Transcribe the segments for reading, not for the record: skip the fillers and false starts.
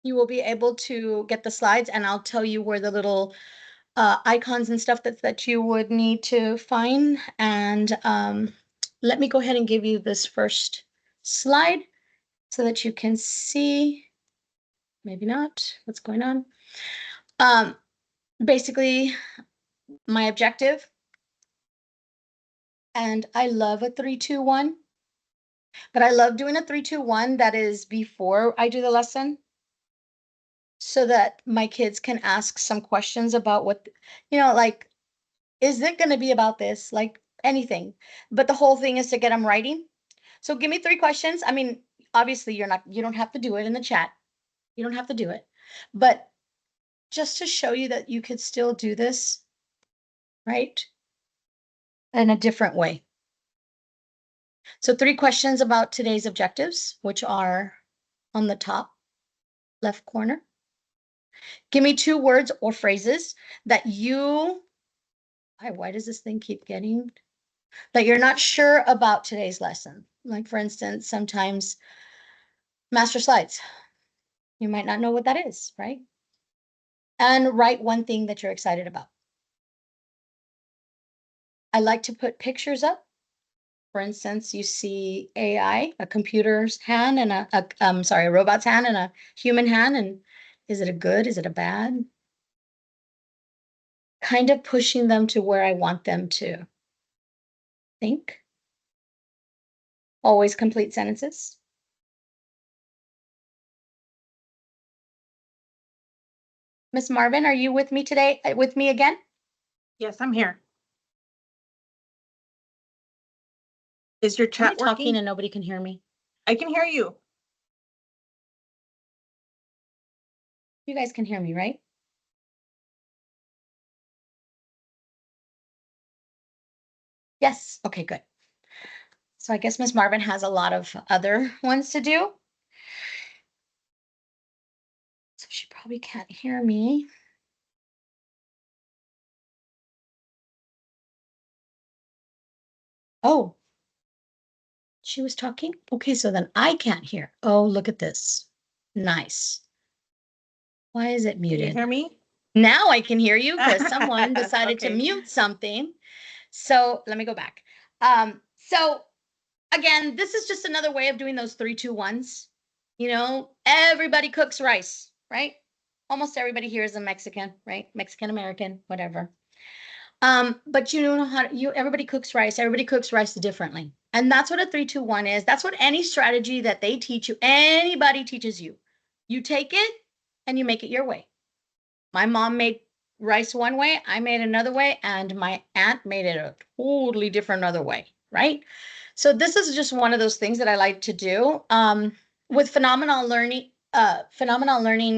you will be able to get the slides, and I'll tell you where the little icons and stuff that you would need to find. And let me go ahead and give you this first slide so that you can see, maybe not, what's going on. Basically, my objective, and I love a 3-2-1, but I love doing a 3-2-1 that is before I do the lesson, so that my kids can ask some questions about what, like, is it going to be about this? Like anything, but the whole thing is to get them writing. So give me 3 questions. I mean, obviously you don't have to do it in the chat. You don't have to do it, but just to show you that you could still do this, right? In a different way. So 3 questions about today's objectives, which are on the top left corner. Give me 2 words or phrases that why does this thing keep getting, that you're not sure about today's lesson? Like, for instance, sometimes master slides. You might not know what that is, right? And write 1 thing that you're excited about. I like to put pictures up. For instance, you see AI, a computer's hand and a robot's hand and a human hand. And is it a good? Is it a bad? Kind of pushing them to where I want them to think. Always complete sentences. Miss Marvin, are you with me today? With me again? Yes, I'm here. Is your chat working? Talking and nobody can hear me. I can hear you. You guys can hear me, right? Yes. Okay, good. So I guess Miss Marvin has a lot of other ones to do. So she probably can't hear me. Oh, she was talking? Okay, so then I can't hear. Oh, look at this. Nice. Why is it muted? Can you hear me? Now I can hear you because someone decided to mute something. So let me go back. So again, this is just another way of doing those 3-2-1s. Everybody cooks rice, right? Almost everybody here is a Mexican, right? Mexican American, whatever. But you know how everybody cooks rice. Everybody cooks rice differently. And that's what a 3-2-1 is. That's what any strategy that they teach you, anybody teaches you. You take it and you make it your way. My mom made rice one way, I made another way, and my aunt made it a totally different other way, right? So this is just one of those things that I like to do. With phenomenal learning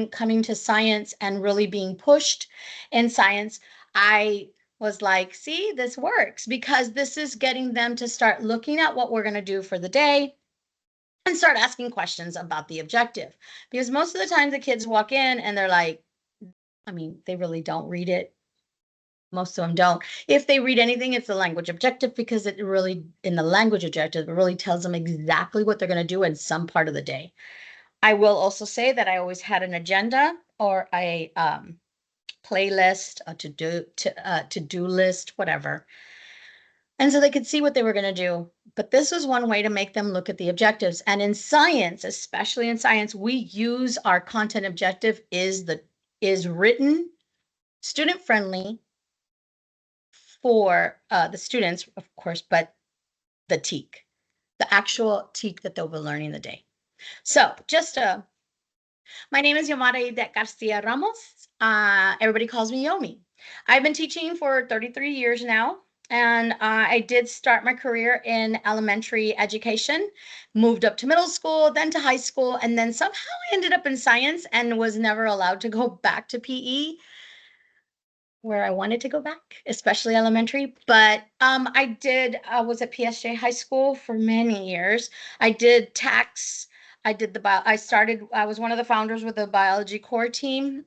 coming to science and really being pushed in science, I was like, see, this works, because this is getting them to start looking at what we're going to do for the day and start asking questions about the objective. Because most of the time the kids walk in and they're like, I mean, they really don't read it. Most of them don't. If they read anything, it's the language objective, because it really, in the language objective, it really tells them exactly what they're going to do in some part of the day. I will also say that I always had an agenda or a playlist, a to-do list, whatever. And so they could see what they were going to do. But this was one way to make them look at the objectives. And in science, especially in science, we use our content objective is written student friendly for the students, of course, but the TEK, the actual TEK that they'll be learning the day. So my name is Yomara Idet Garcia Ramos. Everybody calls me Yomi. I've been teaching for 33 years now. And I did start my career in elementary education, moved up to middle school, then to high school, and then somehow I ended up in science and was never allowed to go back to PE, where I wanted to go back, especially elementary. But I was at PSJA High School for many years. I did tax. I was one of the founders with the biology core team.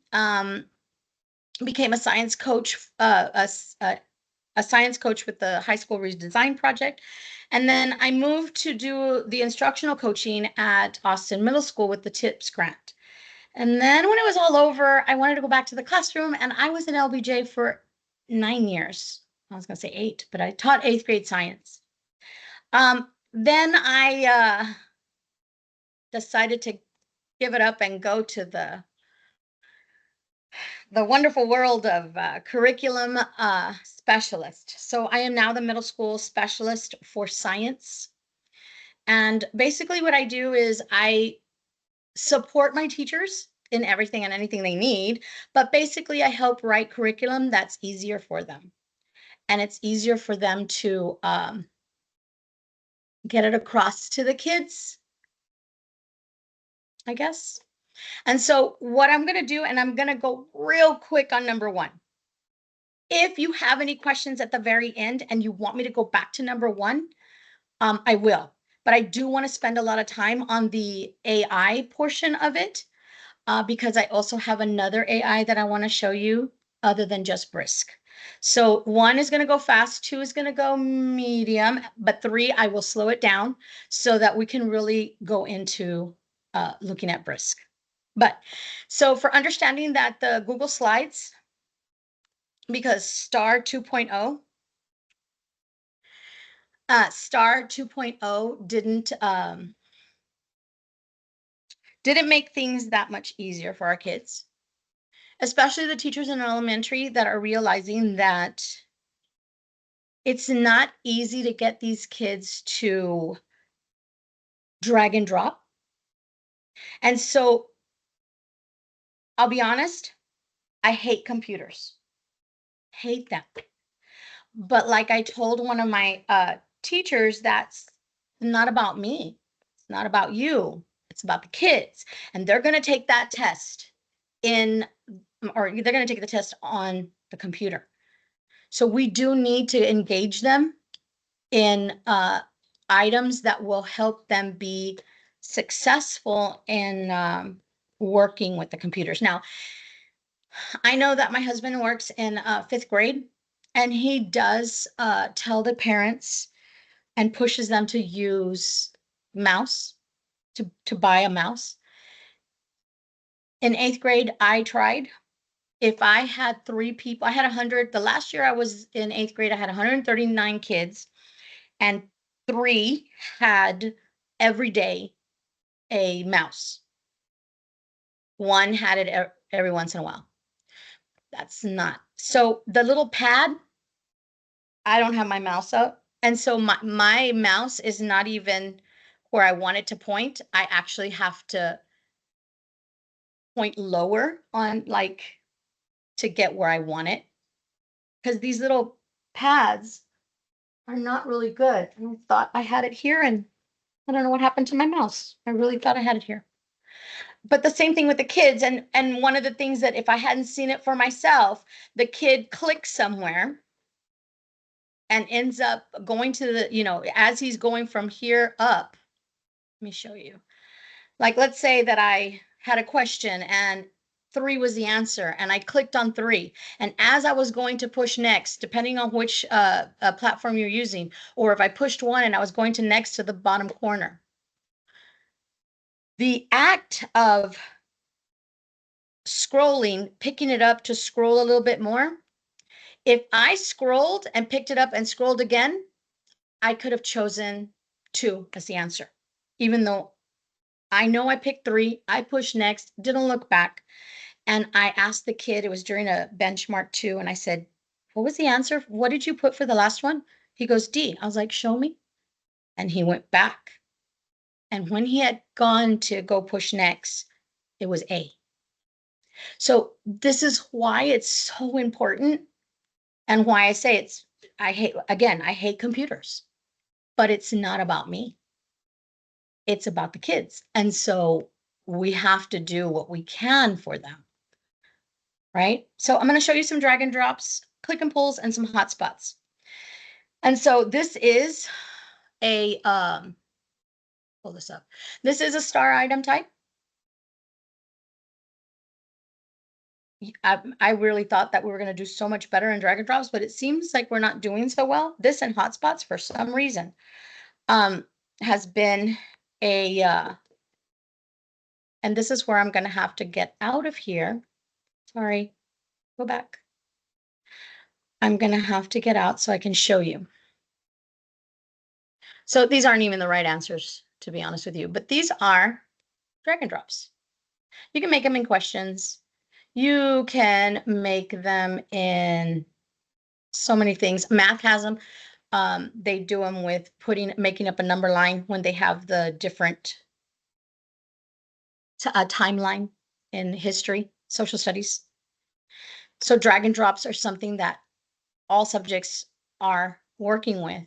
Became a science coach, a science coach with the high school redesign project. And then I moved to do the instructional coaching at Austin Middle School with the TIPS grant. And then when it was all over, I wanted to go back to the classroom, and I was in LBJ for 9 years. I was going to say 8, but I taught 8th grade science. Then I decided to give it up and go to the wonderful world of curriculum specialist. So I am now the middle school specialist for science. And basically what I do is I support my teachers in everything and anything they need, but basically I help write curriculum that's easier for them. And it's easier for them to get it across to the kids, I guess. And so what I'm going to do, and I'm going to go real quick on number 1. If you have any questions at the very end and you want me to go back to number 1, I will. But I do want to spend a lot of time on the AI portion of it because I also have another AI that I want to show you other than just Brisk. So 1 is going to go fast, 2 is going to go medium, but 3, I will slow it down so that we can really go into looking at Brisk. But so for understanding that the Google Slides, because Star 2.0 didn't make things that much easier for our kids, especially the teachers in elementary that are realizing that it's not easy to get these kids to drag and drop. And so I'll be honest, I hate computers. Hate them. But like I told one of my teachers, that's not about me. It's not about you. It's about the kids. And they're going to take that test or they're going to take the test on the computer. So we do need to engage them in items that will help them be successful in working with the computers. Now, I know that my husband works in 5th grade, and he does tell the parents and pushes them to use mouse, to buy a mouse. In 8th grade, I tried. If I had 3 people, I had 100. The last year I was in 8th grade, I had 139 kids, and 3 had every day a mouse. 1 had it every once in a while. That's not. So the little pad, I don't have my mouse up. And so my mouse is not even where I want it to point. I actually have to point lower on to get where I want it. Because these little pads are not really good. And I thought I had it here, and I don't know what happened to my mouse. I really thought I had it here. But the same thing with the kids. And one of the things that if I hadn't seen it for myself, the kid clicks somewhere and ends up going to as he's going from here up. Let me show you. Like, let's say that I had a question and 3 was the answer, and I clicked on 3. And as I was going to push next, depending on which platform you're using, or if I pushed 1 and I was going to next to the bottom corner, the act of scrolling, picking it up to scroll a little bit more, if I scrolled and picked it up and scrolled again, I could have chosen 2 as the answer, even though I know I picked 3, I pushed next, didn't look back. And I asked the kid, it was during a benchmark 2, and I said, what was the answer? What did you put for the last one? He goes, D. I was like, show me. And he went back. And when he had gone to go push next, it was A. So this is why it's so important, and why I say I hate computers, but it's not about me. It's about the kids. And so we have to do what we can for them, right? So I'm going to show you some drag and drops, click and pulls, and some hotspots. And so this is pull this up. This is a star item type. I really thought that we were going to do so much better in drag and drops, but it seems like we're not doing so well. This and hotspots, for some reason, has been a And this is where I'm going to have to get out of here. Sorry, go back. I'm going to have to get out so I can show you. So these aren't even the right answers, to be honest with you, but these are drag and drops. You can make them in questions. You can make them in so many things. Math has them. They do them with making up a number line when they have the different timeline in history, social studies. So drag and drops are something that all subjects are working with.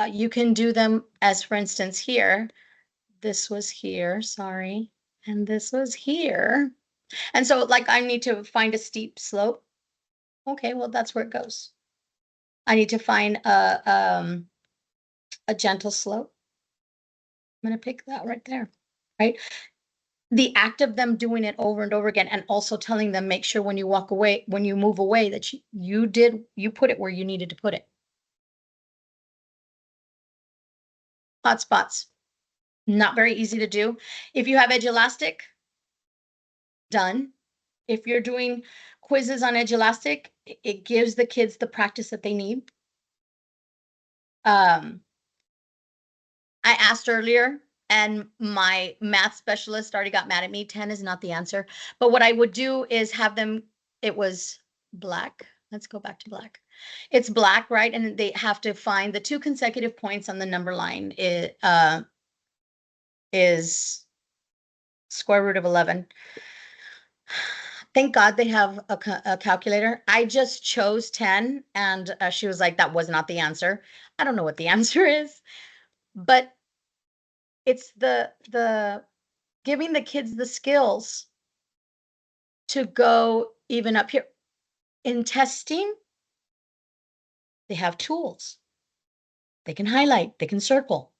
You can do them as, for instance, here. This was here, sorry, and this was here. And so like I need to find a steep slope. Okay, well, that's where it goes. I need to find a gentle slope. I'm going to pick that right there, right? The act of them doing it over and over again, and also telling them, make sure when you walk away, when you move away, that you put it where you needed to put it. Hot spots, not very easy to do. If you have Edge Elastic, done. If you're doing quizzes on Edge Elastic, it gives the kids the practice that they need. I asked earlier, and my math specialist already got mad at me. 10 is not the answer. But what I would do is have them, it was black. Let's go back to black. It's black, right? And they have to find the 2 consecutive points on the number line. It is square root of 11. Thank God they have a calculator. I just chose 10, and she was like, that was not the answer. I don't know what the answer is, but it's the giving the kids the skills to go even up here. In testing, they have tools. They can highlight, they can circle.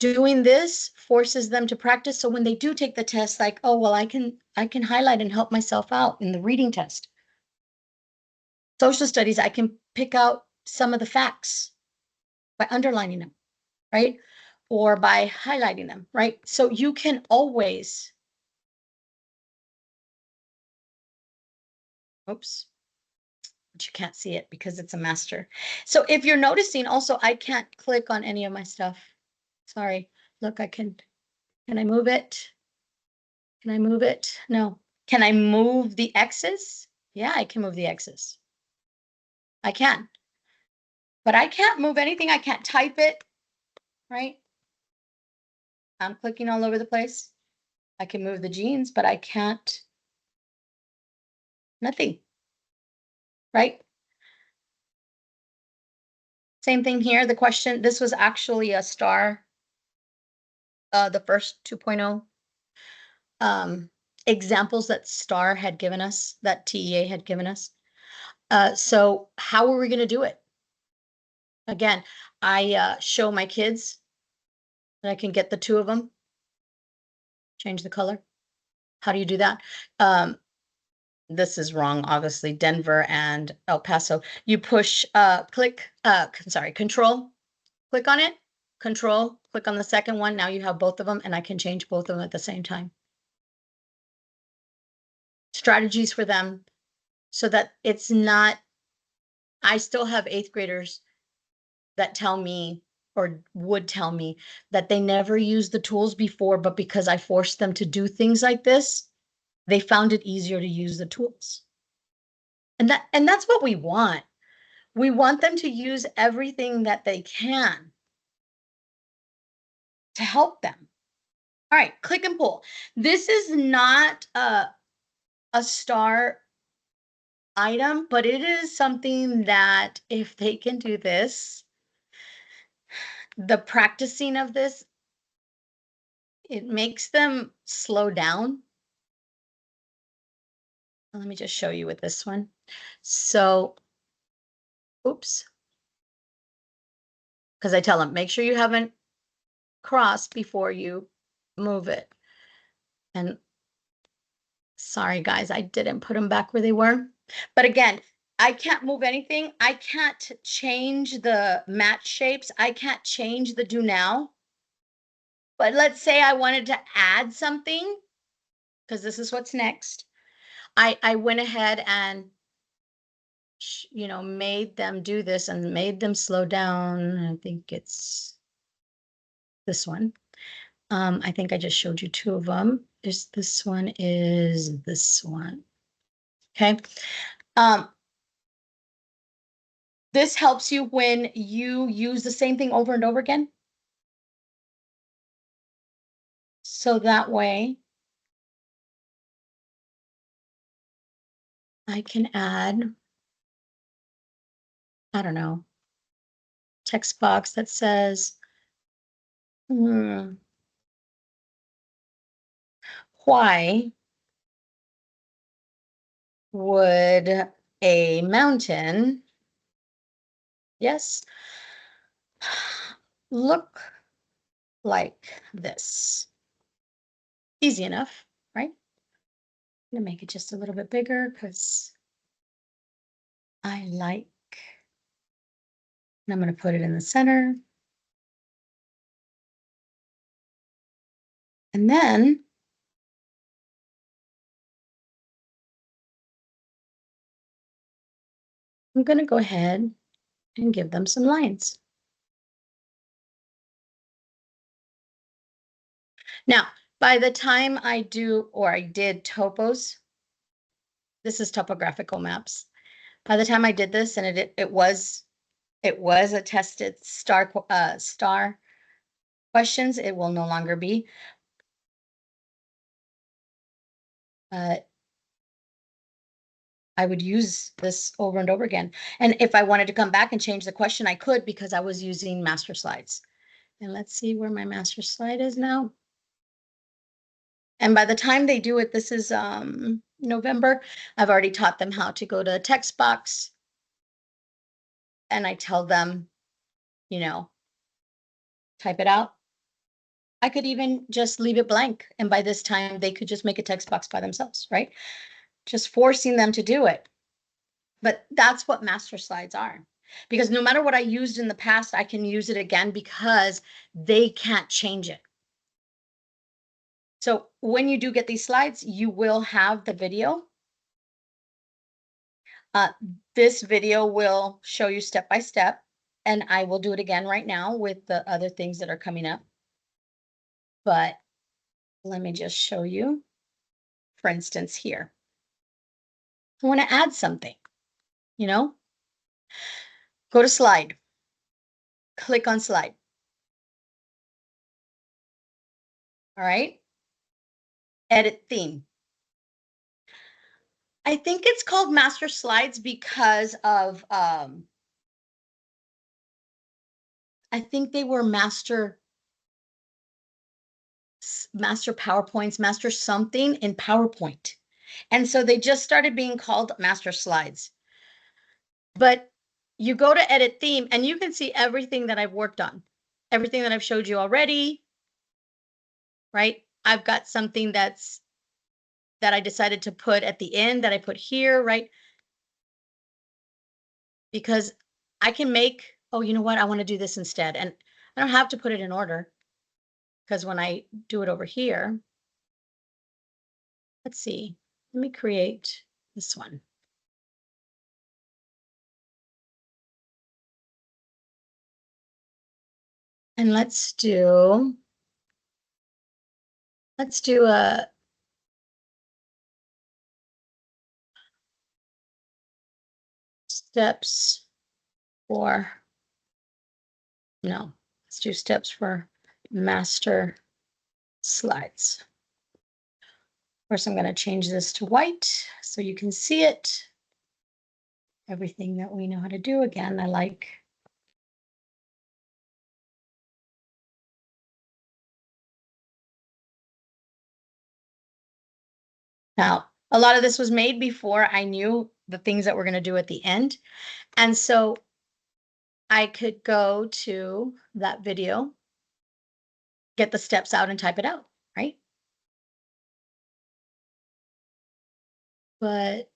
Doing this forces them to practice, so when they do take the test, like, oh, well, I can highlight and help myself out in the reading test. Social studies, I can pick out some of the facts by underlining them, right? Or by highlighting them, right? So you can always, oops, but you can't see it because it's a master. So if you're noticing also, I can't click on any of my stuff. Sorry, look, can I move it? Can I move it? No. Can I move the X's? Yeah, I can move the X's. I can. But I can't move anything. I can't type it, right? I'm clicking all over the place. I can move the jeans, but I can't, nothing, right? Same thing here. The question, this was actually a star, the first 2.0 examples that STAR had given us, that TEA had given us. So how are we going to do it? Again, I show my kids that I can get the 2 of them, change the color. How do you do that? This is wrong, obviously, Denver and El Paso. You push, control, click on it, control, click on the second one. Now you have both of them, and I can change both of them at the same time. Strategies for them so that it's not, I still have 8th graders that tell me, or would tell me, that they never used the tools before, but because I forced them to do things like this, they found it easier to use the tools. And that's what we want. We want them to use everything that they can to help them. All right, click and pull. This is not a STAR item, but it is something that if they can do this, the practicing of this, it makes them slow down. Let me just show you with this one. So, oops. Because I tell them, make sure you haven't crossed before you move it. And sorry, guys, I didn't put them back where they were. But again, I can't move anything. I can't change the match shapes. I can't change the do now. But let's say I wanted to add something, because this is what's next. I went ahead and, you know, made them do this and made them slow down. I think it's this one. I think I just showed you two of them. This one is this one. Okay. This helps you when you use the same thing over and over again. So that way I can add, I don't know, text box that says, why would a mountain, yes, look like this? Easy enough, right? I'm gonna make it just a little bit bigger because I like, and I'm gonna put it in the center. And then I'm gonna go ahead and give them some lines. Now, by the time I do, or I did topos, this is topographical maps. By the time I did this, and it was a tested star questions, it will no longer be. I would use this over and over again. And if I wanted to come back and change the question, I could, because I was using master slides. And let's see where my master slide is now. And by the time they do it, this is November, I've already taught them how to go to a text box. And I tell them, you know, type it out. I could even just leave it blank. And by this time, they could just make a text box by themselves, right? Just forcing them to do it. But that's what master slides are. Because no matter what I used in the past, I can use it again because they can't change it. So when you do get these slides, you will have the video. This video will show you step by step, and I will do it again right now with the other things that are coming up. But let me just show you, for instance, here. I want to add something, you know, go to slide, click on slide. All right. Edit theme. I think it's called master slides because of, I think they were master PowerPoints, master something in PowerPoint. And so they just started being called master slides. But you go to edit theme and you can see everything that I've worked on, everything that I've showed you already, right? I've got something that I decided to put at the end that I put here, right? Because I can make, oh, you know what? I want to do this instead. And I don't have to put it in order, because when I do it over here, let's see, let me create this one. And let's do a steps for, no, let's do steps for master slides. Of course, I'm going to change this to white so you can see it. Everything that we know how to do. Again, I like. Now, a lot of this was made before I knew the things that we're going to do at the end. And so I could go to that video, get the steps out and type it out, right? But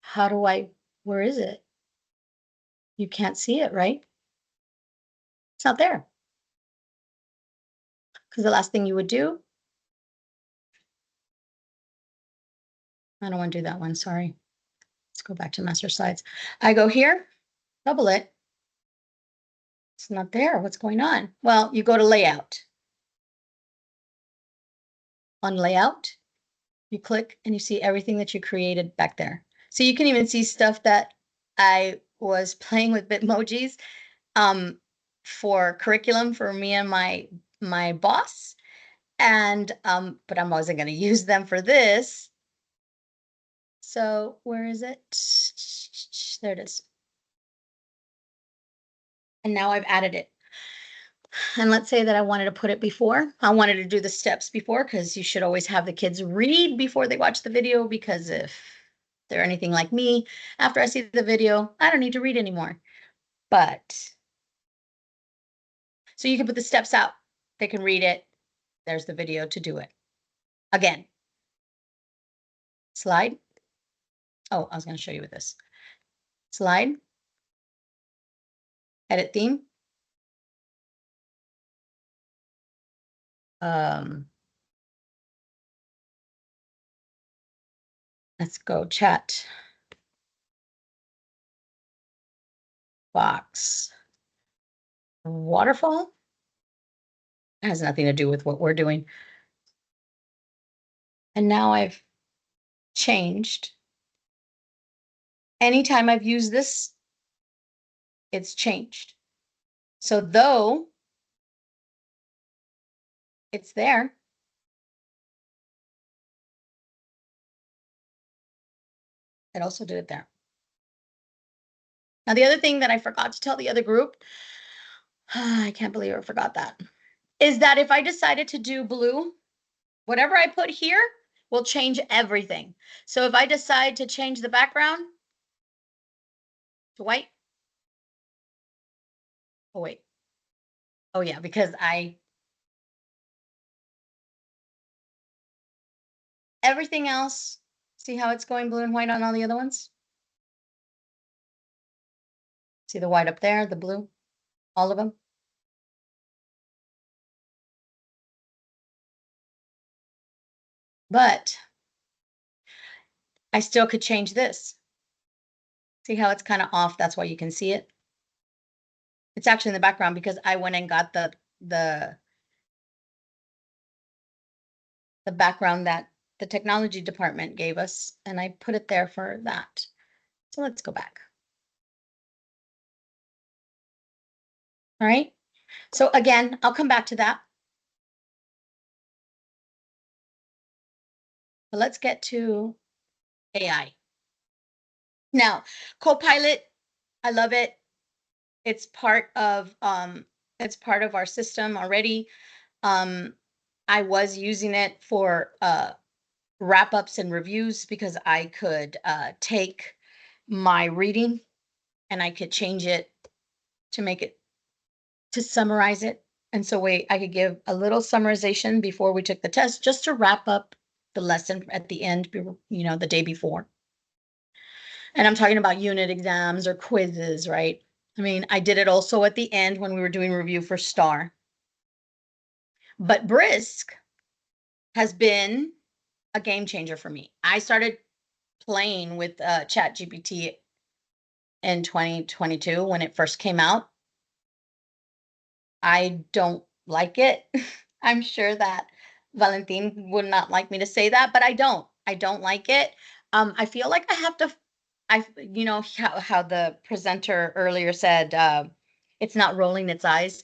how do where is it? You can't see it, right? It's not there. because the last thing you would do, I don't want to do that one, sorry. Let's go back to master slides. I go here, double it. It's not there. What's going on? Well, you go to layout. On layout, you click and you see everything that you created back there. So you can even see stuff that I was playing with Bitmojis for curriculum for me and my boss. And but I wasn't going to use them for this. So where is it? There it is. And now I've added it. And let's say that I wanted to put it before. I wanted to do the steps before, because you should always have the kids read before they watch the video, because if they're anything like me, after I see the video, I don't need to read anymore. But so you can put the steps out. They can read it. There's the video to do it. Again, slide. Oh, I was going to show you with this. Slide. Edit theme. Let's go chat box. Waterfall. It has nothing to do with what we're doing. And now I've changed. Anytime I've used this, it's changed. So though it's there, it also did it there. Now, the other thing that I forgot to tell the other group, I can't believe I forgot that, is that if I decided to do blue, whatever I put here will change everything. So if I decide to change the background to white, oh wait, oh yeah, because everything else, see how it's going blue and white on all the other ones? See the white up there, the blue, all of them? But I still could change this. See how it's kind of off? That's why you can see it. It's actually in the background because I went and got the background that the technology department gave us, and I put it there for that. So let's go back. All right. So again, I'll come back to that. But let's get to AI. Now, Copilot, I love it. It's part of our system already. I was using it for wrap-ups and reviews because I could take my reading and I could change it to make it, to summarize it. And so I could give a little summarization before we took the test, just to wrap up the lesson at the end, the day before. And I'm talking about unit exams or quizzes, right? I mean, I did it also at the end when we were doing review for STAR. But Brisk has been a game changer for me. I started playing with ChatGPT in 2022 when it first came out. I don't like it. I'm sure that Valentin would not like me to say that, but I don't like it. I feel like I have to, how the presenter earlier said, it's not rolling its eyes.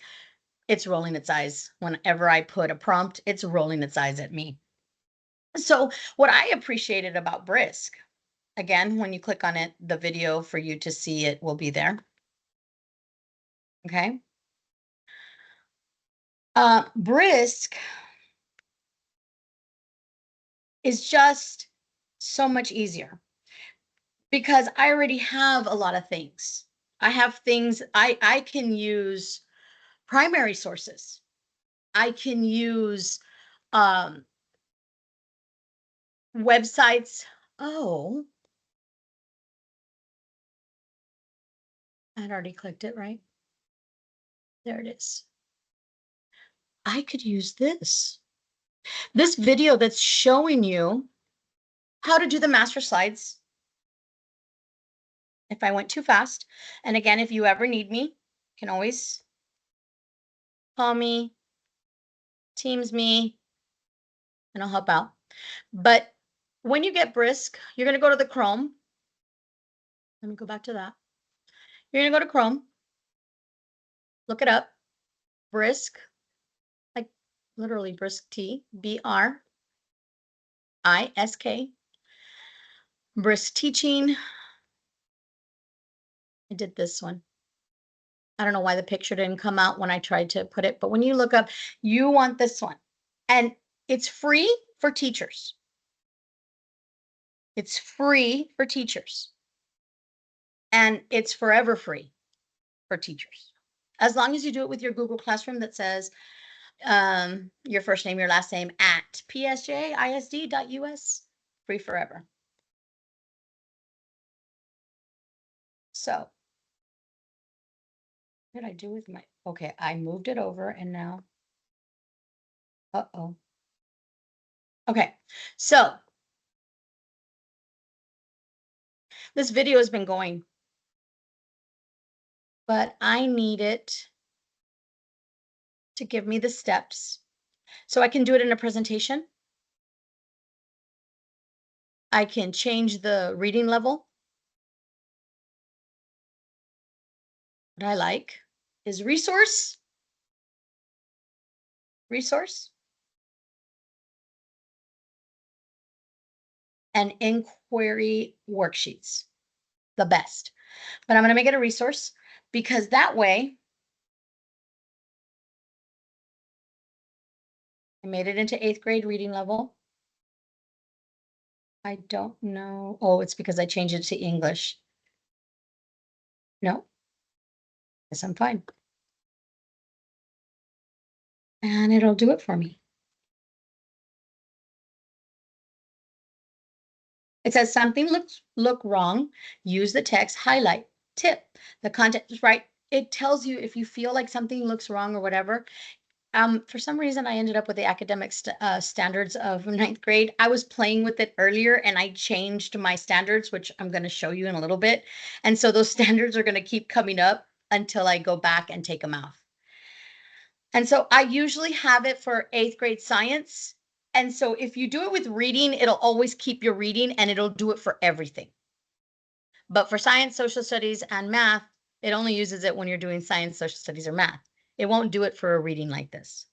It's rolling its eyes. Whenever I put a prompt, it's rolling its eyes at me. So what I appreciated about Brisk, again, when you click on it, the video for you to see it will be there. Okay. Brisk is just so much easier because I already have a lot of things. I have things I can use primary sources. I can use websites. Oh, I'd already clicked it, right? There it is. I could use this. This video that's showing you how to do the master slides. If I went too fast, and again, if you ever need me, you can always call me, Teams me, and I'll help out. But when you get Brisk, you're going to go to the Chrome. Let me go back to that. You're going to go to Chrome, look it up, Brisk, like literally Brisk T, B-R-I-S-K, Brisk Teaching. I did this one. I don't know why the picture didn't come out when I tried to put it, but when you look up, you want this one. And it's free for teachers. It's free for teachers. And it's forever free for teachers. As long as you do it with your Google Classroom that says your first name, your last name at PSJAISD.us, free forever. So what did I do with my, okay, I moved it over and now, uh-oh. Okay, so this video has been going, but I need it to give me the steps so I can do it in a presentation. I can change the reading level. What I like is resource, and inquiry worksheets, the best. But I'm going to make it a resource because that way I made it into 8th grade reading level. I don't know. Oh, it's because I changed it to English. No, guess I'm fine. And it'll do it for me. It says something look wrong. Use the text, highlight, tip. The content is right. It tells you if you feel like something looks wrong or whatever. For some reason, I ended up with the academic standards of 9th grade. I was playing with it earlier and I changed my standards, which I'm going to show you in a little bit. And so those standards are going to keep coming up until I go back and take them off. And so I usually have it for 8th grade science. And so if you do it with reading, it'll always keep your reading and it'll do it for everything. But for science, social studies, and math, it only uses it when you're doing science, social studies, or math. It won't do it for a reading like this,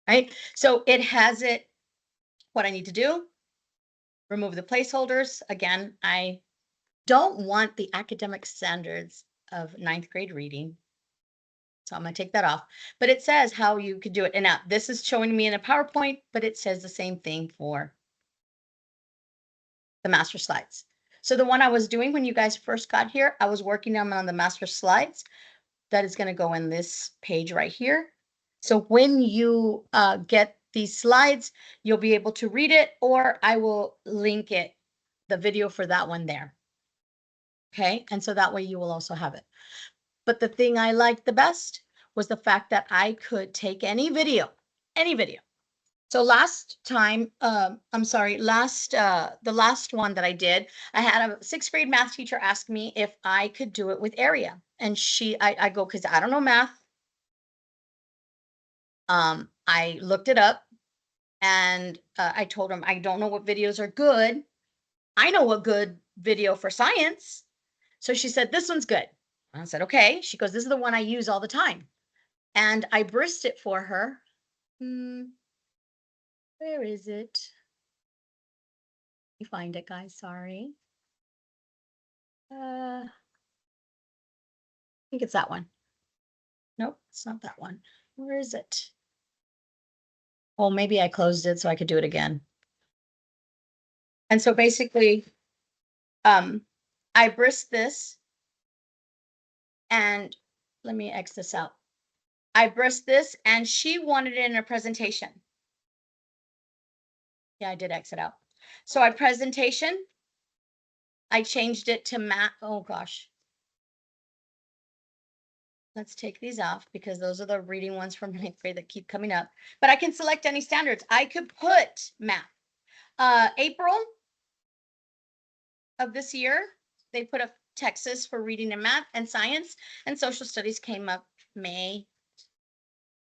right? So it has it, what I need to do, remove the placeholders. Again, I don't want the academic standards of 9th grade reading. So I'm going to take that off, but it says how you could do it. And now this is showing me in a PowerPoint, but it says the same thing for the master slides. So the one I was doing when you guys first got here, I was working on the master slides. That is going to go in this page right here. So when you get these slides, you'll be able to read it, or I will link it, the video for that one there. Okay, and so that way you will also have it. But the thing I liked the best was the fact that I could take any video. So last time, the last one that I did, I had a 6th grade math teacher ask me if I could do it with area. And I go, because I don't know math. I looked it up and I told him, I don't know what videos are good. I know a good video for science. So she said, this one's good. I said, okay. She goes, this is the one I use all the time. And I brisked it for her. Where is it? You find it, guys. Sorry. I think it's that one. Nope, it's not that one. Where is it? Oh, maybe I closed it so I could do it again. And so basically, I brisked this and let me X this out. I brisked this and she wanted it in a presentation. Yeah, I did X it out. So I presentation, I changed it to math. Oh gosh. Let's take these off because those are the reading ones from ninth grade that keep coming up. But I can select any standards. I could put math. April of this year, they put up Texas for reading and math and science, and social studies came up May.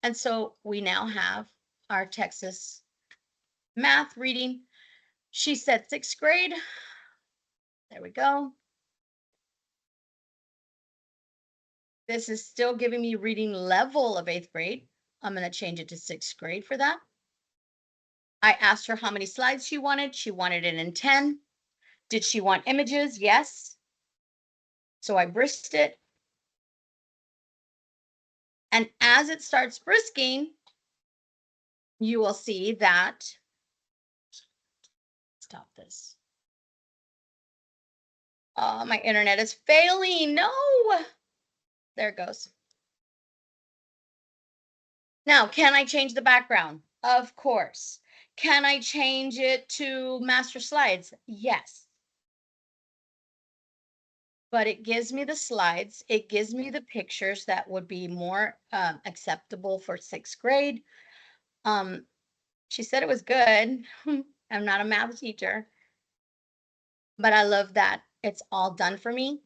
And so we now have our Texas math reading. She said 6th grade. There we go. This is still giving me reading level of 8th grade. I'm going to change it to 6th grade for that. I asked her how many slides she wanted. She wanted it in 10. Did she want images? Yes. So I brisked it. And as it starts brisking, you will see that, stop this. Oh, my internet is failing. No. There it goes. Now, can I change the background? Of course. Can I change it to master slides? Yes. But it gives me the slides. It gives me the pictures that would be more acceptable for 6th grade. She said it was good. I'm not a math teacher, but I love that it's all done for me.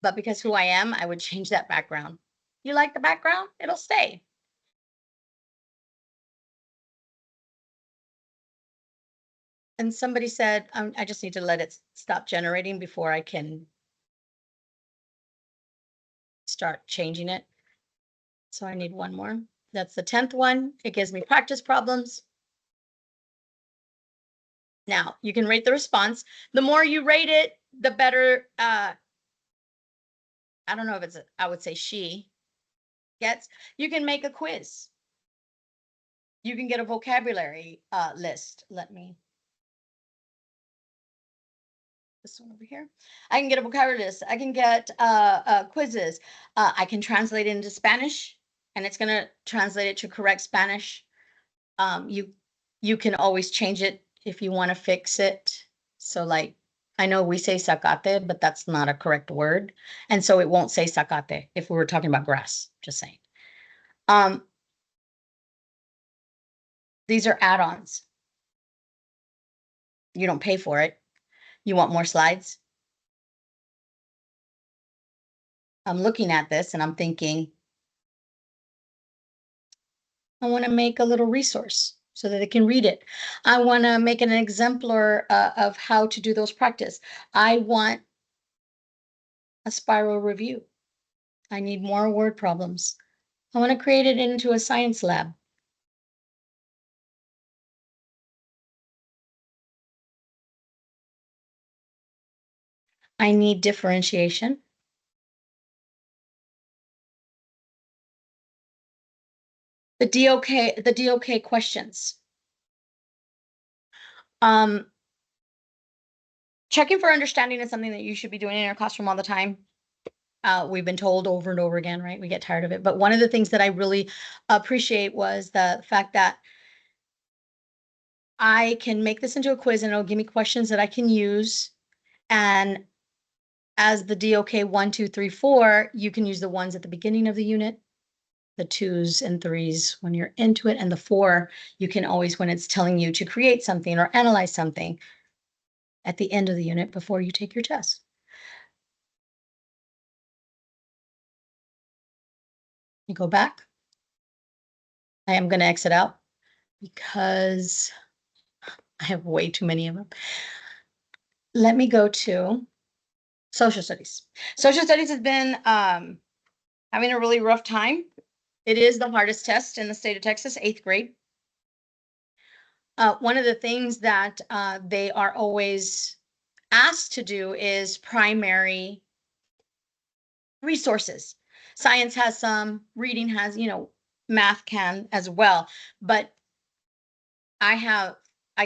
But because who I am, I would change that background. You like the background? It'll stay. And somebody said, I just need to let it stop generating before I can start changing it. So I need one more. That's the 10th one. It gives me practice problems. Now you can rate the response. The more you rate it, the better. I don't know if it's, I would say she gets. You can make a quiz. You can get a vocabulary list. Let me. This one over here. I can get a vocabulary list. I can get quizzes. I can translate it into Spanish, and it's going to translate it to correct Spanish. You can always change it if you want to fix it. So like, I know we say zacate, but that's not a correct word. And so it won't say zacate if we were talking about grass, just saying. These are add-ons. You don't pay for it. You want more slides? I'm looking at this and I'm thinking, I want to make a little resource so that they can read it. I want to make an exemplar of how to do those practice. I want a spiral review. I need more word problems. I want to create it into a science lab. I need differentiation. The DOK questions. Checking for understanding is something that you should be doing in your classroom all the time. We've been told over and over again, right? We get tired of it. But one of the things that I really appreciate was the fact that I can make this into a quiz and it'll give me questions that I can use. And as the DOK 1, 2, 3, 4, you can use the ones at the beginning of the unit, the 2s and 3s when you're into it, and the 4, you can always, when it's telling you to create something or analyze something, at the end of the unit before you take your test. You go back. I am going to exit out because I have way too many of them. Let me go to social studies. Social studies has been having a really rough time. It is the hardest test in the state of Texas, 8th grade. One of the things that they are always asked to do is primary resources. Science has some, reading has, math can as well. But I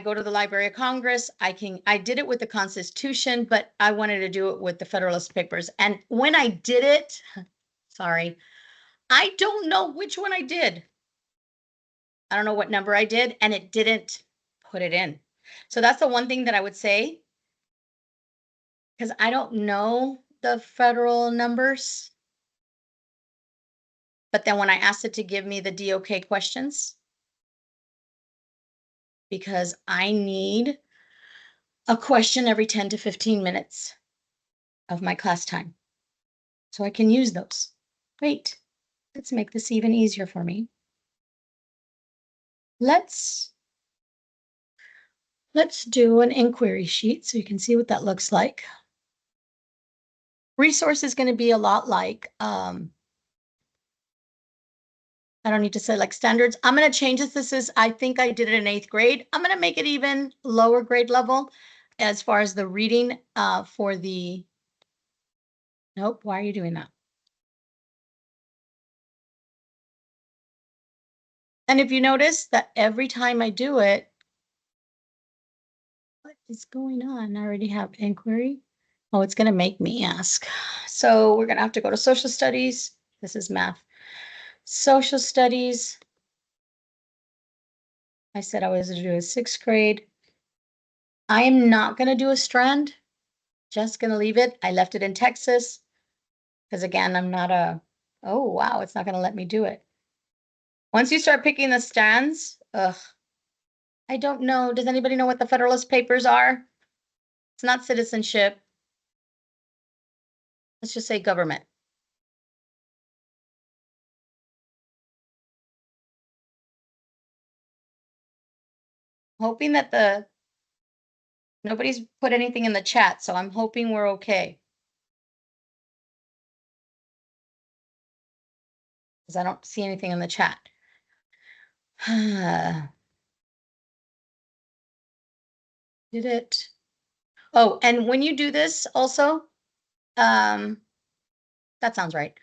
go to the Library of Congress. I did it with the Constitution, but I wanted to do it with the Federalist Papers. And when I did it, sorry, I don't know which one I did. I don't know what number I did, and it didn't put it in. So that's the one thing that I would say, because I don't know the federal numbers. But then when I asked it to give me the DOK questions, because I need a question every 10 to 15 minutes of my class time. So I can use those. Wait, let's make this even easier for me. Let's do an inquiry sheet so you can see what that looks like. Resource is going to be a lot like, I don't need to say like standards. I'm going to change this. This is, I think I did it in 8th grade. I'm going to make it even lower grade level as far as the reading for the, nope, why are you doing that? And if you notice that every time I do it, what is going on? I already have inquiry. Oh, it's going to make me ask. So we're going to have to go to social studies. This is math. Social studies. I said I was going to do a 6th grade. I am not going to do a strand. Just going to leave it. I left it in Texas because again, I'm not a, oh, wow, it's not going to let me do it. Once you start picking the strands, ugh, I don't know. Does anybody know what the Federalist Papers are? It's not citizenship. Let's just say government. Hoping that nobody's put anything in the chat, so I'm hoping we're okay. Because I don't see anything in the chat. Did it? Oh, and when you do this also, that sounds right.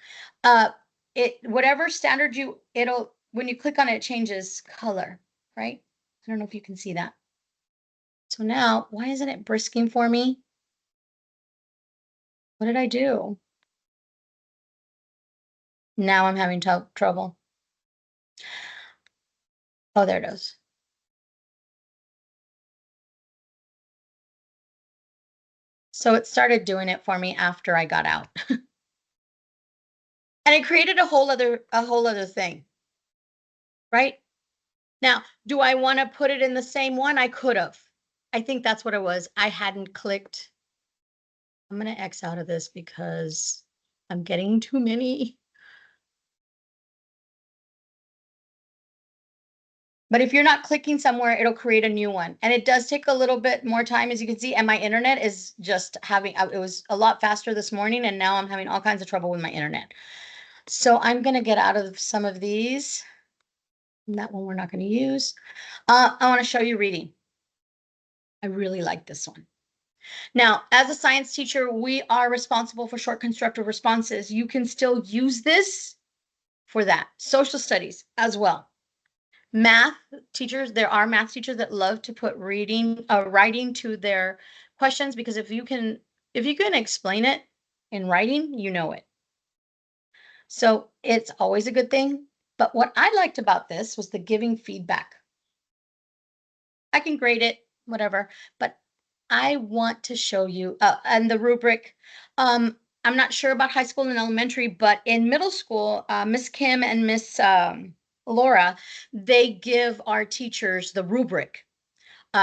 Whatever standard when you click on it, it changes color, right? I don't know if you can see that. So now, why isn't it brisking for me? What did I do? Now I'm having trouble. Oh, there it is. So it started doing it for me after I got out. And it created a whole other thing. Right? Now, do I want to put it in the same one? I could have. I think that's what it was. I hadn't clicked. I'm going to X out of this because I'm getting too many. But if you're not clicking somewhere, it'll create a new one. And it does take a little bit more time, as you can see. And my internet is just having, it was a lot faster this morning, and now I'm having all kinds of trouble with my internet. So I'm going to get out of some of these. That one we're not going to use. I want to show you reading. I really like this one. Now, as a science teacher, we are responsible for short constructive responses. You can still use this for that. Social studies as well. Math teachers, there are math teachers that love to put writing to their questions, because if you can explain it in writing, you know it. So it's always a good thing. But what I liked about this was the giving feedback. I can grade it, whatever, but I want to show you, and the rubric. I'm not sure about high school and elementary, but in middle school, Miss Kim and Miss Laura, they give our teachers the rubric,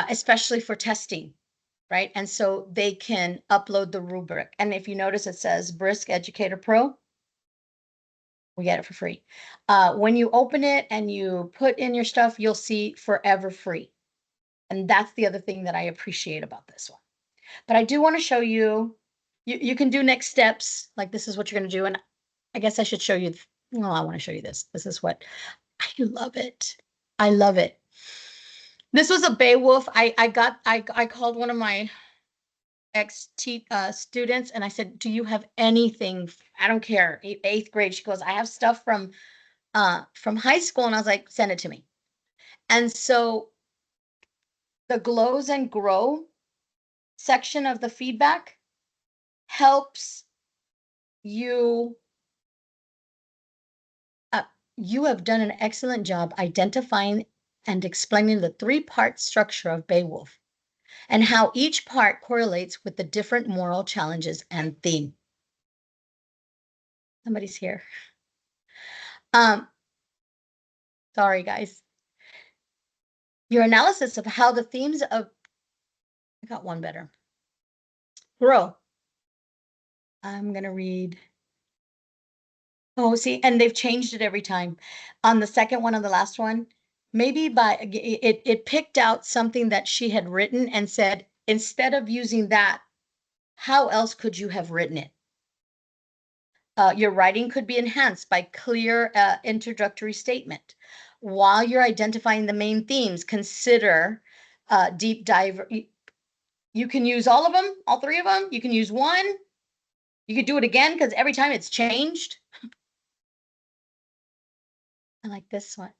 especially for testing, right? And so they can upload the rubric. And if you notice, it says Brisk Educator Pro. We get it for free. When you open it and you put in your stuff, you'll see forever free. And that's the other thing that I appreciate about this one. But I do want to show you, you can do next steps. Like this is what you're going to do. And I guess I should show you. Well, I want to show you this. This is what, I love it. I love it. This was a Beowulf. I called one of my students and I said, do you have anything? I don't care. 8th grade. She goes, I have stuff from high school. And I was like, send it to me. And so the glows and grow section of the feedback helps you. You have done an excellent job identifying and explaining the 3-part structure of Beowulf and how each part correlates with the different moral challenges and theme. Somebody's here. Sorry, guys. Your analysis of how the themes of, I got one better. Grow. I'm going to read. Oh, see, and they've changed it every time. On the second one, on the last one, maybe it picked out something that she had written and said, instead of using that, how else could you have written it? Your writing could be enhanced by clear introductory statement. While you're identifying the main themes, consider deep dive. You can use all of them, all three of them. You can use one. You could do it again because every time it's changed. I like this one.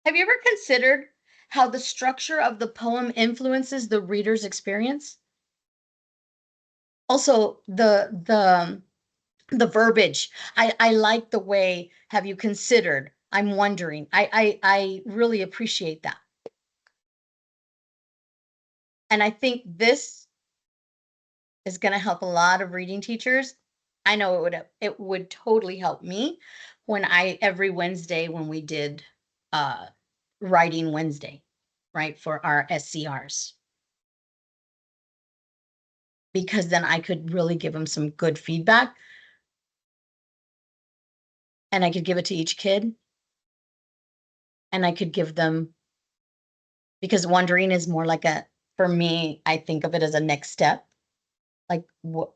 Have you ever considered how the structure of the poem influences the reader's experience? Also, the verbiage. I like the way, have you considered? I'm wondering. I really appreciate that. And I think this is going to help a lot of reading teachers. I know it would totally help me when every Wednesday when we did Writing Wednesday, right, for our SCRs. Because then I could really give them some good feedback. And I could give it to each kid. And I could give them, because wondering is more like for me, I think of it as a next step. Like, what,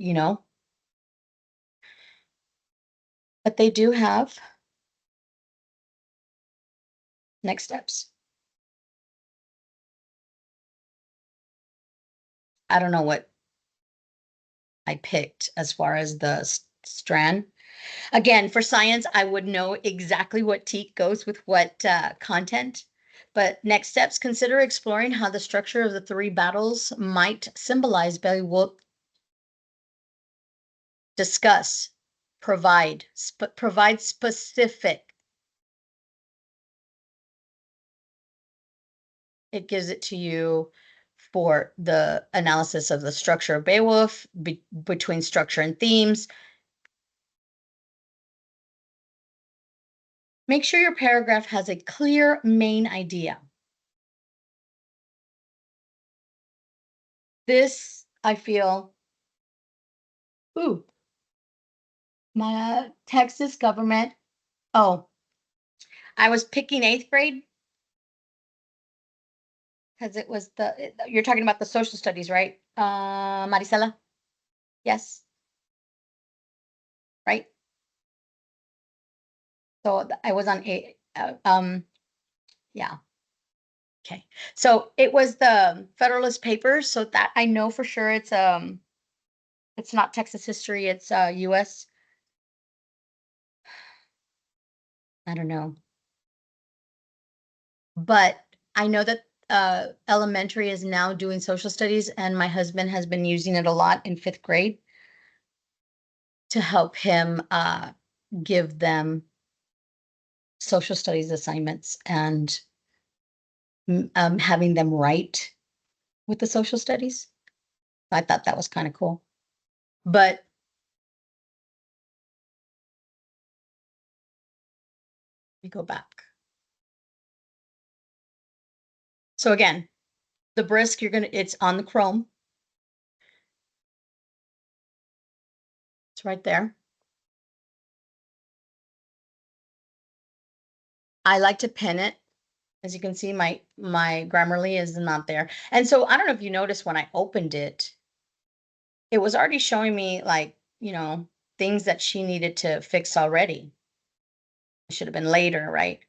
but they do have next steps. I don't know what I picked as far as the strand. Again, for science, I would know exactly what teak goes with what content. But next steps, consider exploring how the structure of the three battles might symbolize Beowulf. Discuss, provide specific. It gives it to you for the analysis of the structure of Beowulf, between structure and themes. Make sure your paragraph has a clear main idea. This, I feel, my Texas government. Oh, I was picking 8th grade because it was you're talking about the social studies, right? Maricela? Yes. Right? So I was on yeah. Okay. So it was the Federalist Papers, so that I know for sure it's not Texas history, it's US. I don't know. But I know that elementary is now doing social studies, and my husband has been using it a lot in 5th grade to help him give them social studies assignments and having them write with the social studies. I thought that was kind of cool. But let me go back. So again, the Brisk, it's on the Chrome. It's right there. I like to pin it. As you can see, my Grammarly is not there. And so I don't know if you noticed when I opened it, it was already showing me like, things that she needed to fix already. It should have been later, right?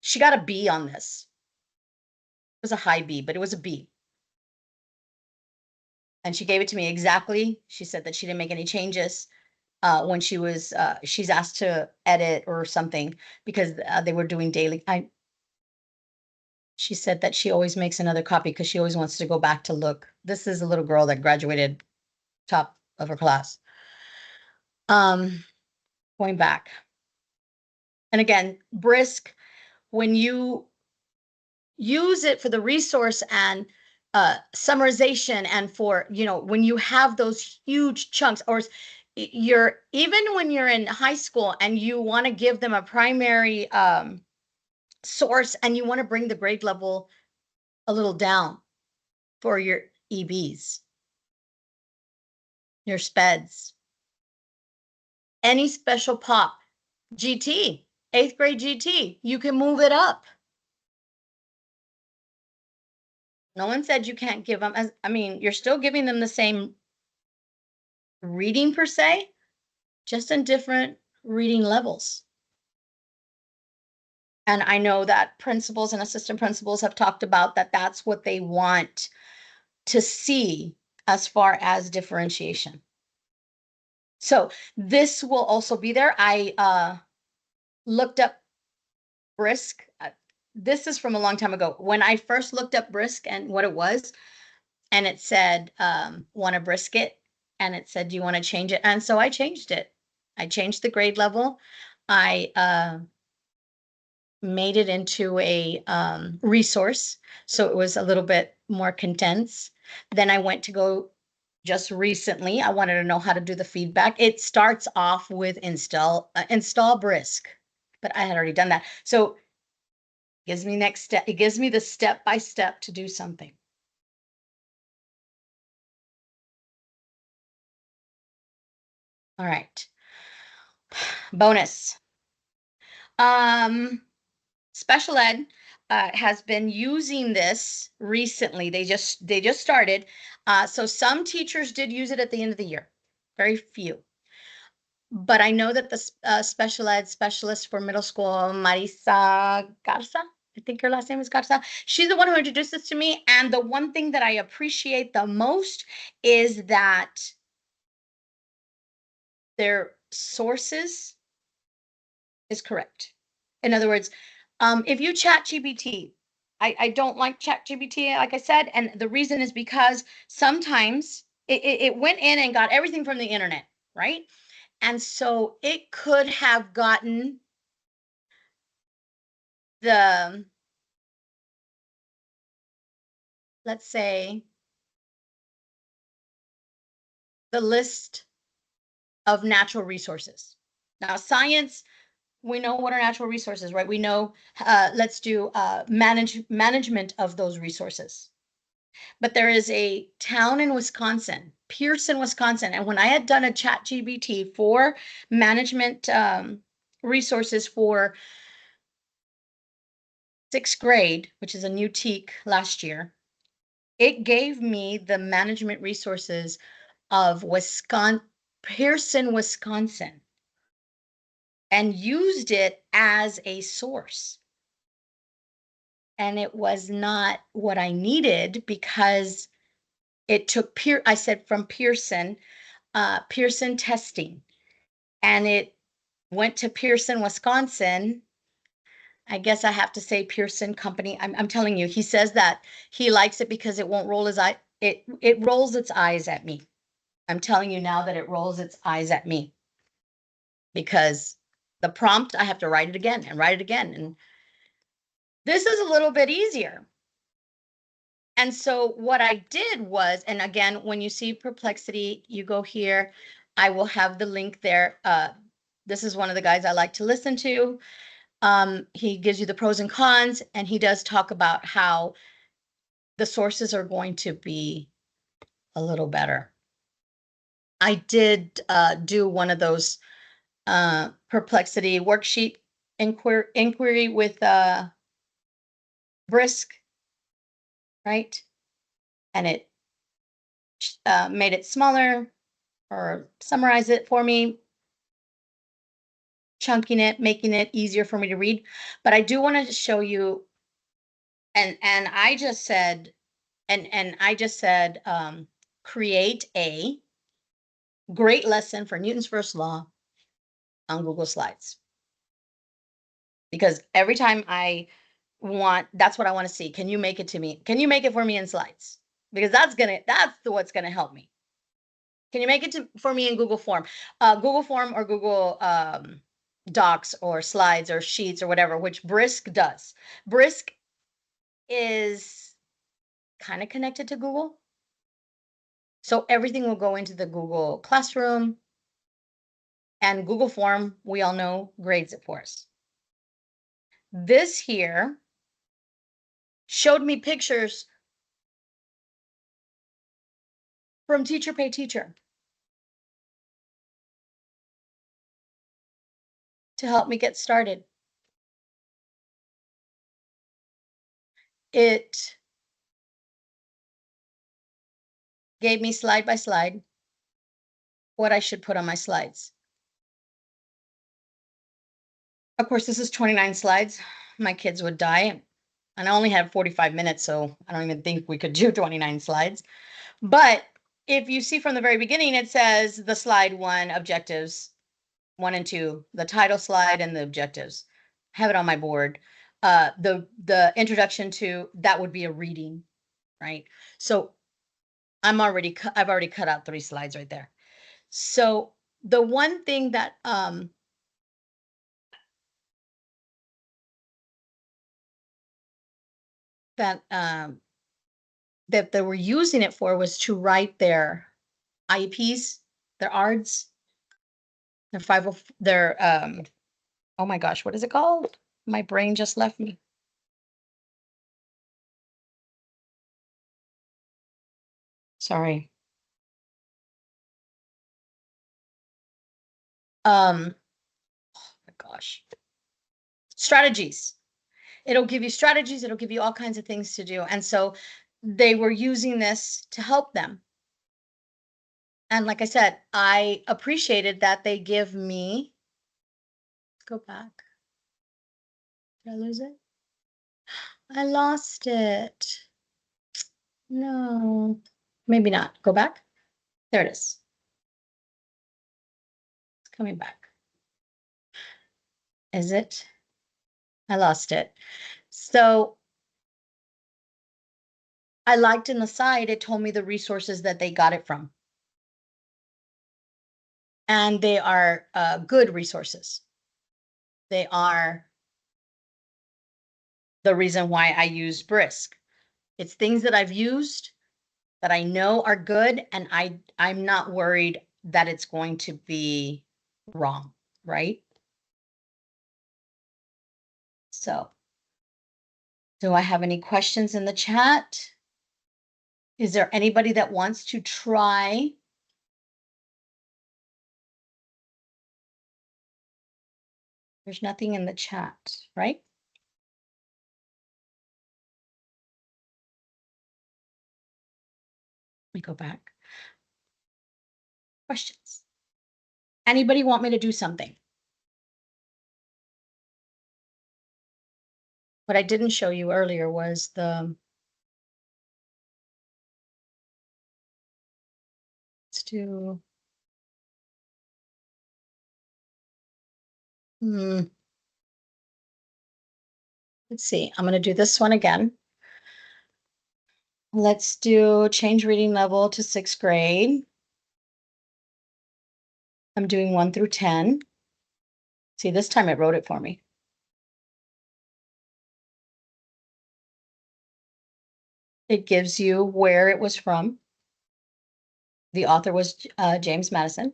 She got a B on this. It was a high B, but it was a B. And she gave it to me exactly. She said that she didn't make any changes when she's asked to edit or something because they were doing daily. She said that she always makes another copy because she always wants to go back to look. This is a little girl that graduated top of her class. Going back. And again, Brisk, when you use it for the resource and summarization and for, when you have those huge chunks, or you're, even when you're in high school and you want to give them a primary source and you want to bring the grade level a little down for your EBs, your SPEDs, any special pop, GT, 8th grade GT, you can move it up. No one said you can't give them, I mean, you're still giving them the same reading per se, just in different reading levels. And I know that principals and assistant principals have talked about that that's what they want to see as far as differentiation. So this will also be there. I looked up Brisk. This is from a long time ago. When I first looked up Brisk and what it was, and it said, want to brisket, and it said, do you want to change it? And so I changed it. I changed the grade level. I made it into a resource, so it was a little bit more condensed. Then I went to go just recently. I wanted to know how to do the feedback. It starts off with install Brisk, but I had already done that. So it gives me next step. It gives me the step by step to do something. All right. Bonus. Special ed has been using this recently. They just started. So some teachers did use it at the end of the year. Very few. But I know that the special ed specialist for middle school, Marisa Garza, I think her last name is Garza. She's the one who introduced this to me. And the one thing that I appreciate the most is that their sources is correct. In other words, if you chat GPT, I don't like chat GPT, like I said, and the reason is because sometimes it went in and got everything from the internet, right? And so it could have gotten the, let's say, the list of natural resources. Now, science, we know what are natural resources, right? We know, let's do management of those resources. But there is a town in Wisconsin, Pearson, Wisconsin. And when I had done a chat GBT for management resources for 6th grade, which is a new TEAC last year, it gave me the management resources of Pearson, Wisconsin, and used it as a source. And it was not what I needed because it took I said from Pearson testing, and it went to Pearson, Wisconsin. I guess I have to say Pearson company. I'm telling you, he says that he likes it because it won't roll his eye. It rolls its eyes at me. I'm telling you now that it rolls its eyes at me because the prompt, I have to write it again and write it again. And this is a little bit easier. And so what I did was, and again, when you see Perplexity, you go here, I will have the link there. This is one of the guys I like to listen to. He gives you the pros and cons, and he does talk about how the sources are going to be a little better. I did do one of those Perplexity worksheet inquiry with Brisk, right? And it made it smaller or summarize it for me, chunking it, making it easier for me to read. But I do want to show you, and I just said, create a great lesson for Newton's first law on Google Slides. Because every time that's what I want to see. Can you make it to me? Can you make it for me in slides? Because that's what's gonna help me. Can you make it for me in Google Form? Google Form or Google Docs or Slides or Sheets or whatever, which Brisk does. Brisk is kind of connected to Google. So everything will go into the Google Classroom. And Google Form, we all know, grades it for us. This here showed me pictures from Teacher Pay Teacher to help me get started. It gave me slide by slide what I should put on my slides. Of course, this is 29 slides. My kids would die. And I only had 45 minutes, so I don't even think we could do 29 slides. But if you see from the very beginning, it says the slide 1, objectives 1 and 2, the title slide and the objectives. I have it on my board. The introduction to that would be a reading, right? So I've already cut out 3 slides right there. So the one thing that that they were using it for was to write their IEPs, their ARDs, their 50, their oh my gosh, what is it called? My brain just left me. Sorry. Oh my gosh. Strategies. It'll give you strategies, it'll give you all kinds of things to do. And so they were using this to help them. And like I said, I appreciated that they give me, go back. Did I lose it? I lost it. No, maybe not. Go back. There it is. It's coming back. Is it? I lost it. So I liked in the side, it told me the resources that they got it from. And they are good resources. They are the reason why I use Brisk. It's things that I've used that I know are good, and I'm not worried that it's going to be wrong, right? So, do I have any questions in the chat? Is there anybody that wants to try? There's nothing in the chat, right? Let me go back. Questions? Anybody want me to do something? What I didn't show you earlier was the, let's do, let's see, I'm going to do this one again. Let's do change reading level to 6th grade. I'm doing 1 through 10. See, this time it wrote it for me. It gives you where it was from. The author was James Madison.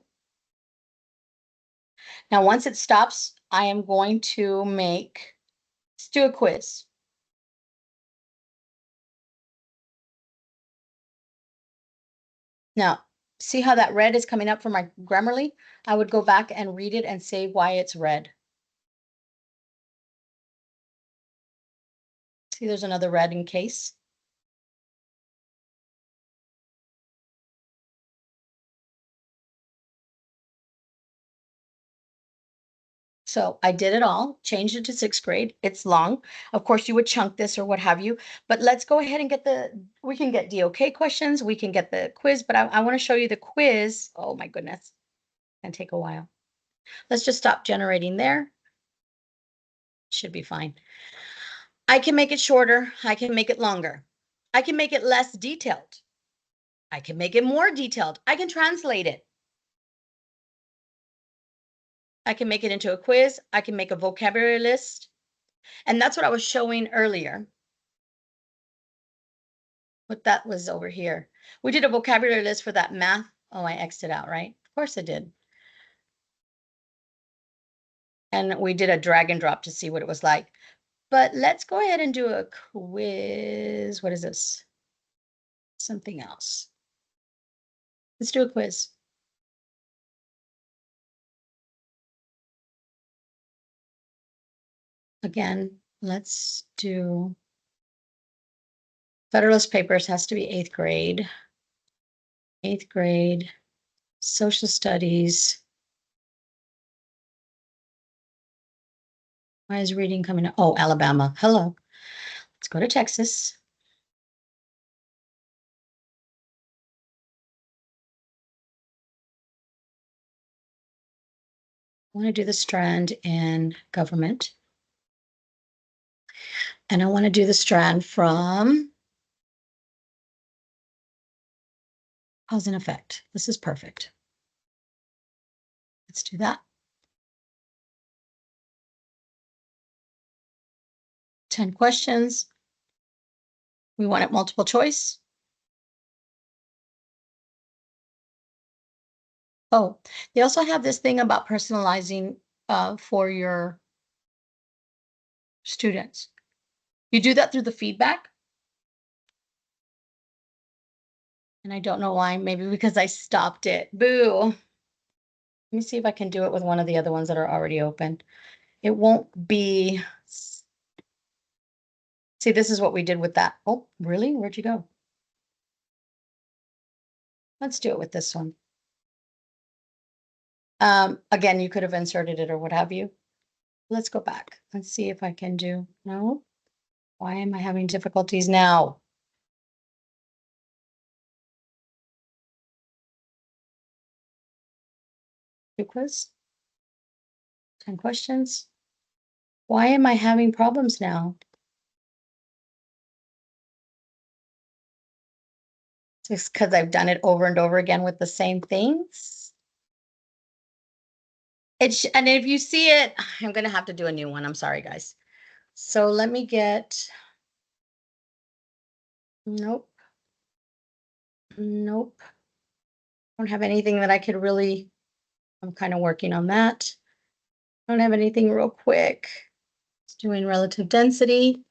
Now, once it stops, I am going to let's do a quiz. Now, see how that red is coming up for my Grammarly? I would go back and read it and say why it's red. See, there's another red in case. So I did it all, changed it to 6th grade. It's long. Of course, you would chunk this or what have you, but let's go ahead and we can get DOK questions. We can get the quiz, but I want to show you the quiz. Oh my goodness. Can take a while. Let's just stop generating there. Should be fine. I can make it shorter. I can make it longer. I can make it less detailed. I can make it more detailed. I can translate it. I can make it into a quiz. I can make a vocabulary list. And that's what I was showing earlier. What that was over here. We did a vocabulary list for that math. Oh, I X'd it out, right? Of course I did. And we did a drag and drop to see what it was like. But let's go ahead and do a quiz. What is this? Something else. Let's do a quiz. Again, let's do Federalist Papers, has to be 8th grade. 8th grade, social studies. Why is reading coming up? Oh, Alabama. Hello. Let's go to Texas. I want to do the strand in government. And I want to do the strand from cause and effect. This is perfect. Let's do that. 10 questions. We want it multiple choice. Oh, they also have this thing about personalizing for your students. You do that through the feedback. And I don't know why, maybe because I stopped it. Boo. Let me see if I can do it with one of the other ones that are already open. It won't be. See, this is what we did with that. Oh, really? Where'd you go? Let's do it with this one. Again, you could have inserted it or what have you. Let's go back. Let's see if I can do. No. Why am I having difficulties now? Do quiz. 10 questions. Why am I having problems now? Just because I've done it over and over again with the same things. And if you see it, I'm going to have to do a new one. I'm sorry, guys. So let me get. Nope. Nope. Don't have anything that I could really. I'm kind of working on that. Don't have anything real quick. It's doing relative density.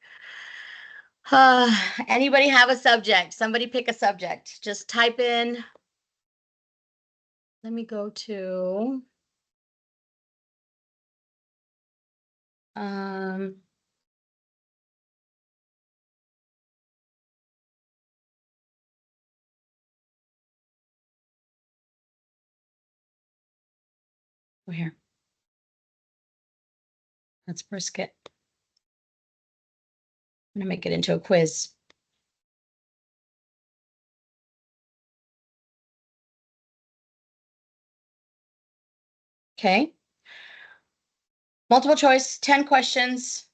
Anybody have a subject? Somebody pick a subject. Just type in. Let me go to. Over here. That's brisket. I'm gonna make it into a quiz. Okay. Multiple choice, 10 questions.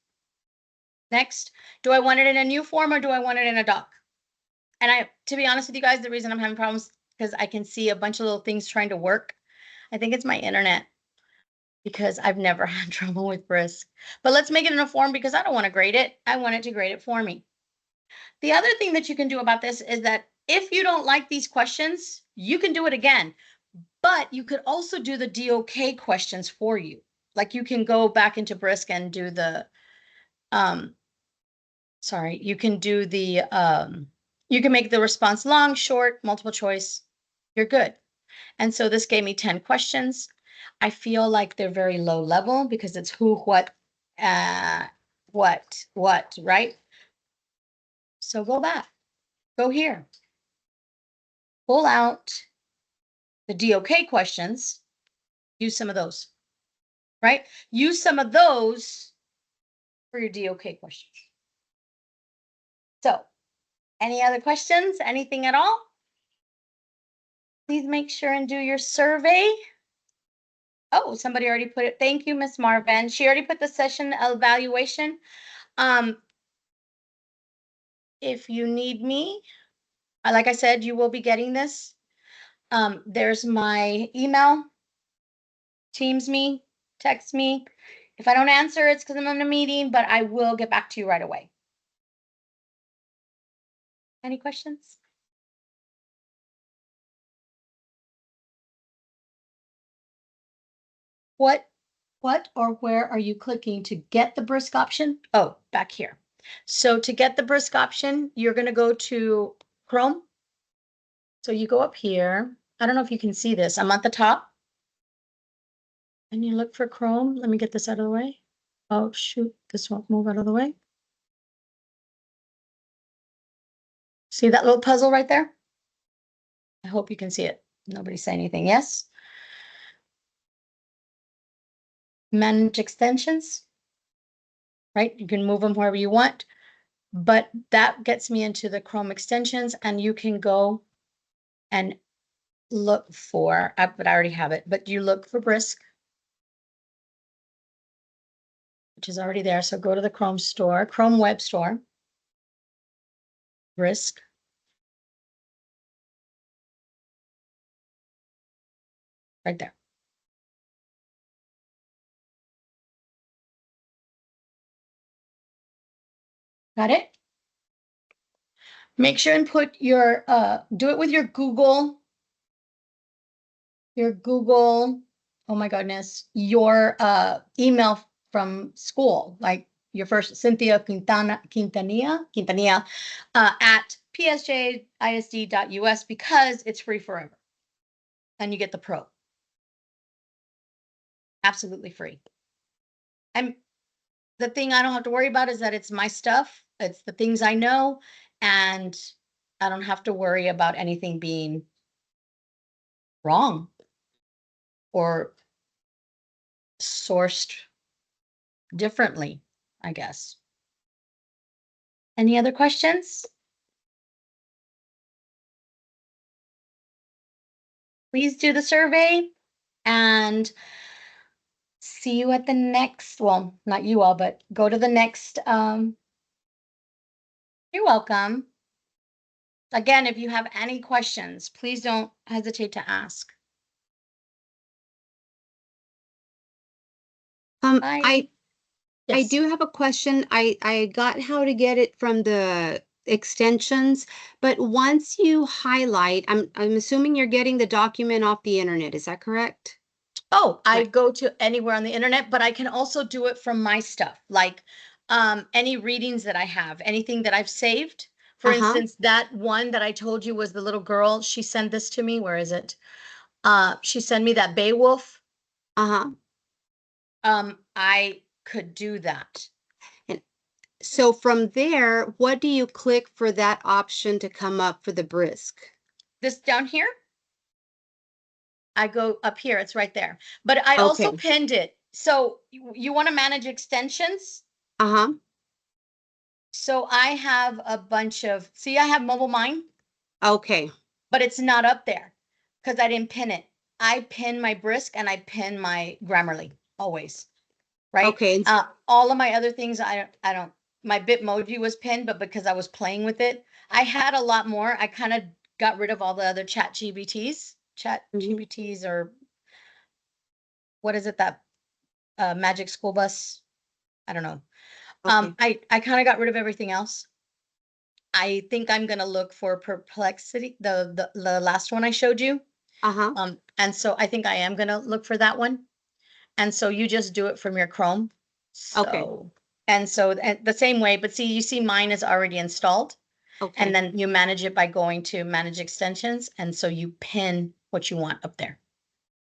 Next, do I want it in a new form or do I want it in a doc? And to be honest with you guys, the reason I'm having problems because I can see a bunch of little things trying to work. I think it's my internet because I've never had trouble with Brisk. But let's make it in a form because I don't want to grade it. I want it to grade it for me. The other thing that you can do about this is that if you don't like these questions, you can do it again. But you could also do the DOK questions for you. Like you can go back into Brisk and do the, you can do the, you can make the response long, short, multiple choice. You're good. And so this gave me 10 questions. I feel like they're very low level because it's who, what, right? So go back, go here, pull out the DOK questions, use some of those, right? Use some of those for your DOK questions. So, any other questions? Anything at all? Please make sure and do your survey. Oh, somebody already put it. Thank you, Miss Marvin. She already put the session evaluation. If you need me, like I said, you will be getting this. There's my email. Teams me, text me. If I don't answer, it's because I'm in a meeting, but I will get back to you right away. Any questions? What what or where are you clicking to get the brisk option? Oh, back here. So to get the brisk option, you're going to go to Chrome. So you go up here. I don't know if you can see this. I'm at the top. And you look for Chrome. Let me get this out of the way. Oh, shoot. This won't move out of the way. See that little puzzle right there? I hope you can see it. Nobody say anything. Yes? Manage extensions. Right? You can move them wherever you want. But that gets me into the Chrome extensions, and you can go and look for, but I already have it, but you look for Brisk, which is already there. So go to the Chrome store, Chrome Web Store, Brisk. Right there. Got it? Make sure and put your, do it with your Google, oh my goodness, your email from school, like your first Cynthia Quintanilla at psjisd.us, because it's free forever. And you get the pro. Absolutely free. And the thing I don't have to worry about is that it's my stuff. It's the things I know, and I don't have to worry about anything being wrong or sourced differently, I guess. Any other questions? Please do the survey and see you at the next, well, not you all, but go to the next, you're welcome. Again, if you have any questions, please don't hesitate to ask. I Yes. do have a question. I got how to get it from the extensions, but once you highlight, I'm assuming you're getting the document off the internet. Is that correct? Oh, I Right. go to anywhere on the internet, but I can also do it from my stuff, like any readings that I have, anything that I've saved. For instance, that one that I told you was the little girl, she sent this to me. Where is it? She sent me that Beowulf. I could do that. And so from there, what do you click for that option to come up for the Brisk? This down here? I go up here, it's right there. But I also Okay. pinned it. So you want to manage extensions? So I have a bunch of, see, I have Mobile Mine, Okay. but it's not up there because I didn't pin it. I pin my Brisk and I pin my Grammarly always, right? Okay. All of my other things, I don't, my Bitmoji was pinned, but because I was playing with it, I had a lot more. I kind of got rid of all the other chat GBTs, or what is it, that Magic School Bus? I don't know. Okay. I kind of got rid of everything else. I think I'm gonna look for Perplexity, the last one I showed you. And so I think I am gonna look for that one. And so you just do it from your Chrome. Okay. So, and the same way, but see, you see mine is already installed. Okay. And then you manage it by going to manage extensions. And so you pin what you want up there.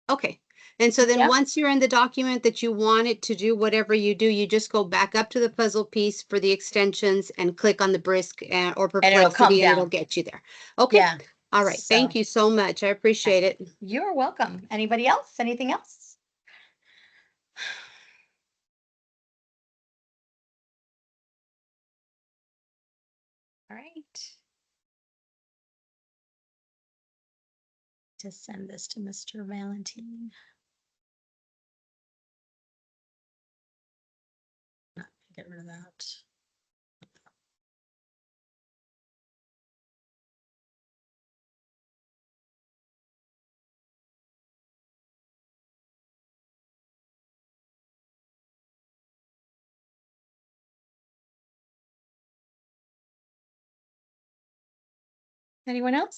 Okay. And so then Yeah. once you're in the document that you want it to do whatever you do, you just go back up to the puzzle piece for the extensions and click on the Brisk or And it'll come Perplexity, and it'll down. get you there. Okay. Yeah. All right. Thank So you so much. I appreciate it. you're welcome. Anybody else? Anything else? All right. To send this to Mr. Valentine. Get rid of that. Anyone else?